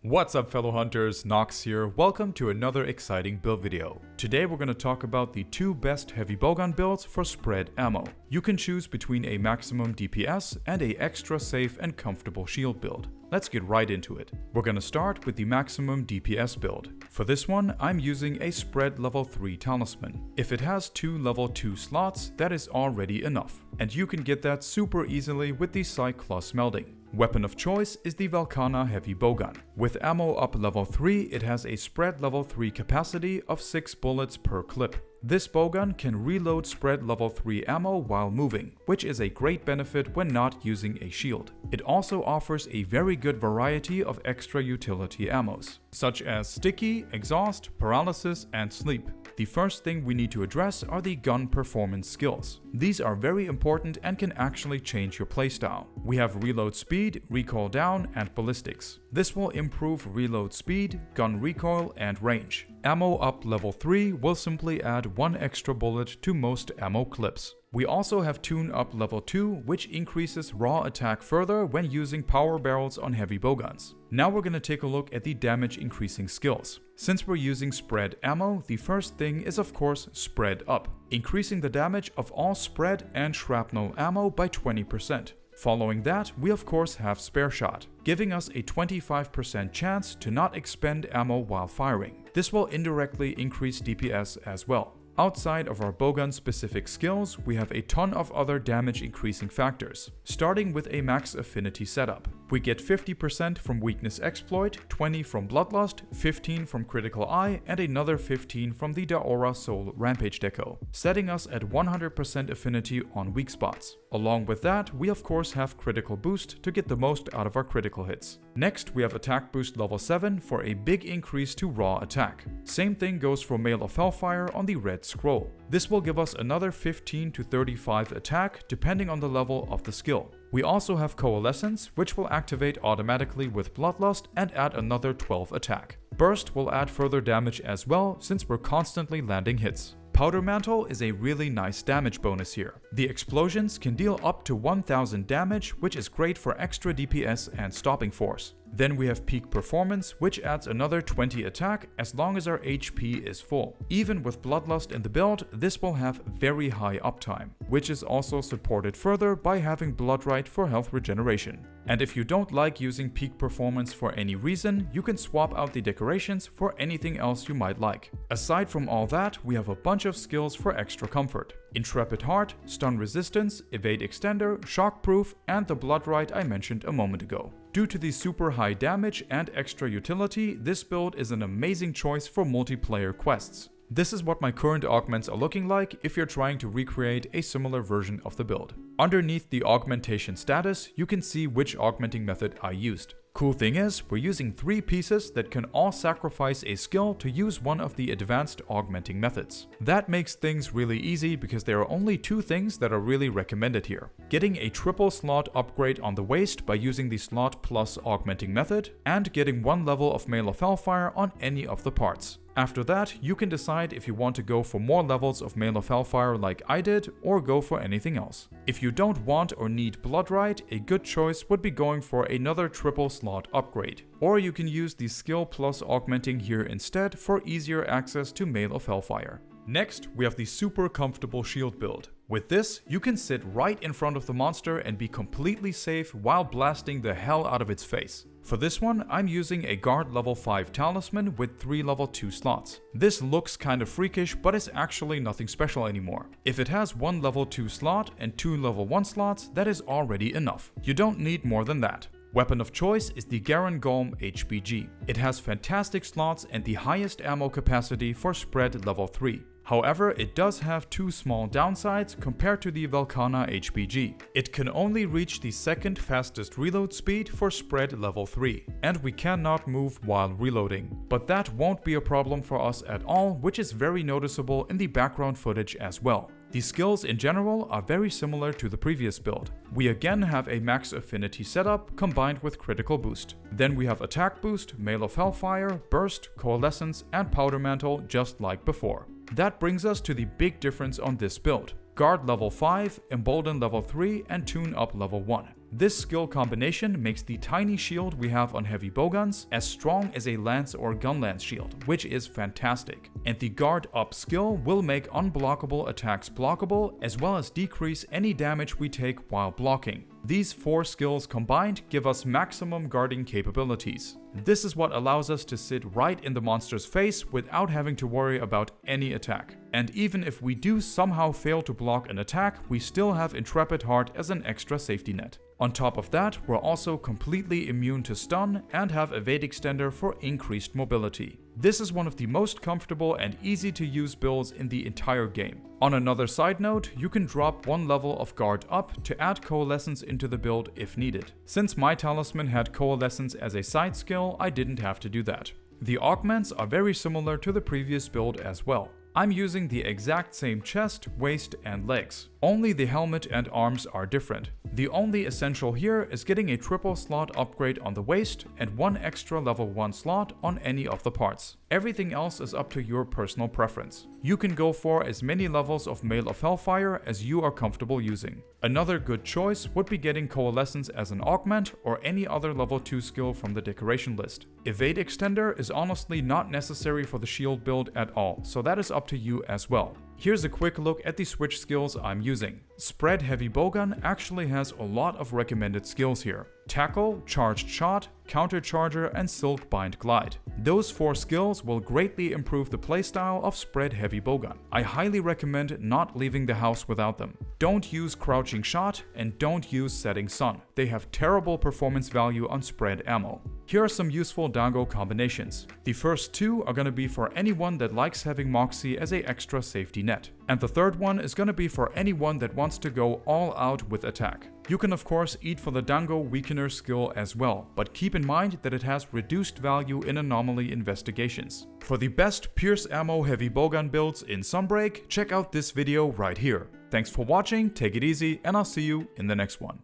What's up fellow hunters, Nox here, welcome to another exciting build video. Today we're going to talk about the two best heavy bowgun builds for spread ammo. You can choose between a maximum DPS and a extra safe and comfortable shield build. Let's get right into it. We're going to start with the maximum DPS build. For this one, I'm using a spread level 3 talisman. If it has 2 level 2 slots, that is already enough. And you can get that super easily with the Cycloss melding. Weapon of choice is the Valkana heavy bowgun. With ammo up level 3, it has a spread level 3 capacity of 6 bullets per clip. This bowgun can reload spread level 3 ammo while moving, which is a great benefit when not using a shield. It also offers a very good variety of extra utility ammos, such as sticky, exhaust, paralysis, and sleep. The first thing we need to address are the gun performance skills. These are very important and can actually change your playstyle. We have reload speed, recoil down, and ballistics. This will improve reload speed, gun recoil, and range. Ammo up level 3 will simply add 1 extra bullet to most ammo clips. We also have tune up level 2, which increases raw attack further when using power barrels on heavy bowguns. Now we're going to take a look at the damage increasing skills. Since we're using spread ammo, the first thing is of course spread up, increasing the damage of all spread and shrapnel ammo by 20%. Following that, we of course have spare shot, giving us a 25% chance to not expend ammo while firing. This will indirectly increase DPS as well. Outside of our bowgun specific skills, we have a ton of other damage increasing factors, starting with a max affinity setup. We get 50% from weakness exploit, 20 from bloodlust, 15 from critical eye, and another 15 from the Daora Soul Rampage deco, setting us at 100% affinity on weak spots. Along with that, we of course have critical boost to get the most out of our critical hits. Next, we have attack boost level 7 for a big increase to raw attack. Same thing goes for Mail of Hellfire on the red scroll. This will give us another 15 to 35 attack depending on the level of the skill. We also have Coalescence, which will activate automatically with Bloodlust and add another 12 attack. Burst will add further damage as well since we're constantly landing hits. Powder Mantle is a really nice damage bonus here. The explosions can deal up to 1000 damage, which is great for extra DPS and stopping force. Then we have Peak Performance, which adds another 20 attack as long as our HP is full. Even with Bloodlust in the build, this will have very high uptime, which is also supported further by having Bloodright for health regeneration. And if you don't like using Peak Performance for any reason, you can swap out the decorations for anything else you might like. Aside from all that, we have a bunch of skills for extra comfort. Intrepid Heart, Stun Resistance, Evade Extender, Shockproof, and the Bloodright I mentioned a moment ago. Due to the super high damage and extra utility, this build is an amazing choice for multiplayer quests. This is what my current augments are looking like if you're trying to recreate a similar version of the build. Underneath the augmentation status, you can see which augmenting method I used. Cool thing is, we're using 3 pieces that can all sacrifice a skill to use one of the advanced augmenting methods. That makes things really easy because there are only 2 things that are really recommended here. Getting a triple slot upgrade on the waist by using the slot plus augmenting method, and getting 1 level of Mail of Hellfire on any of the parts. After that, you can decide if you want to go for more levels of Mail of Hellfire like I did, or go for anything else. If you don't want or need Bloodright, a good choice would be going for another triple slot upgrade. Or you can use the skill plus augmenting here instead for easier access to Mail of Hellfire. Next, we have the super comfortable shield build. With this, you can sit right in front of the monster and be completely safe while blasting the hell out of its face. For this one, I'm using a guard level 5 talisman with 3 level 2 slots. This looks kind of freakish, but is actually nothing special anymore. If it has 1 level 2 slot and 2 level 1 slots, that is already enough. You don't need more than that. Weapon of choice is the Garen Golem HBG. It has fantastic slots and the highest ammo capacity for spread level 3. However, it does have 2 small downsides compared to the Valkana HBG. It can only reach the 2nd fastest reload speed for spread level 3, and we cannot move while reloading. But that won't be a problem for us at all, which is very noticeable in the background footage as well. The skills in general are very similar to the previous build. We again have a max affinity setup combined with critical boost. Then we have attack boost, Mail of Hellfire, burst, coalescence, and powder mantle just like before. That brings us to the big difference on this build. Guard level 5, Embolden level 3, and Tune up level 1. This skill combination makes the tiny shield we have on heavy bowguns as strong as a lance or gun lance shield, which is fantastic. And the guard up skill will make unblockable attacks blockable, as well as decrease any damage we take while blocking. These 4 skills combined give us maximum guarding capabilities. This is what allows us to sit right in the monster's face without having to worry about any attack. And even if we do somehow fail to block an attack, we still have Intrepid Heart as an extra safety net. On top of that, we're also completely immune to stun and have Evade Extender for increased mobility. This is one of the most comfortable and easy to use builds in the entire game. On another side note, you can drop 1 level of guard up to add Coalescence into the build if needed. Since my talisman had Coalescence as a side skill, I didn't have to do that. The augments are very similar to the previous build as well. I'm using the exact same chest, waist, and legs. Only the helmet and arms are different. The only essential here is getting a triple slot upgrade on the waist and 1 extra level 1 slot on any of the parts. Everything else is up to your personal preference. You can go for as many levels of Mail of Hellfire as you are comfortable using. Another good choice would be getting Coalescence as an augment or any other level 2 skill from the decoration list. Evade Extender is honestly not necessary for the shield build at all, so that is up to you as well. Here's a quick look at the switch skills I'm using. Spread Heavy Bowgun actually has a lot of recommended skills here. Tackle, Charged Shot, Counter Charger, and Silk Bind Glide. Those 4 skills will greatly improve the playstyle of Spread Heavy Bowgun. I highly recommend not leaving the house without them. Don't use Crouching Shot and don't use Setting Sun. They have terrible performance value on spread ammo. Here are some useful Dango combinations. The first 2 are going to be for anyone that likes having Moxie as an extra safety net. And the third one is going to be for anyone that wants to go all out with attack. You can of course eat for the Dango Weakener skill as well, but keep in mind that it has reduced value in anomaly investigations. For the best Pierce Ammo heavy bowgun builds in Sunbreak, check out this video right here. Thanks for watching, take it easy, and I'll see you in the next one.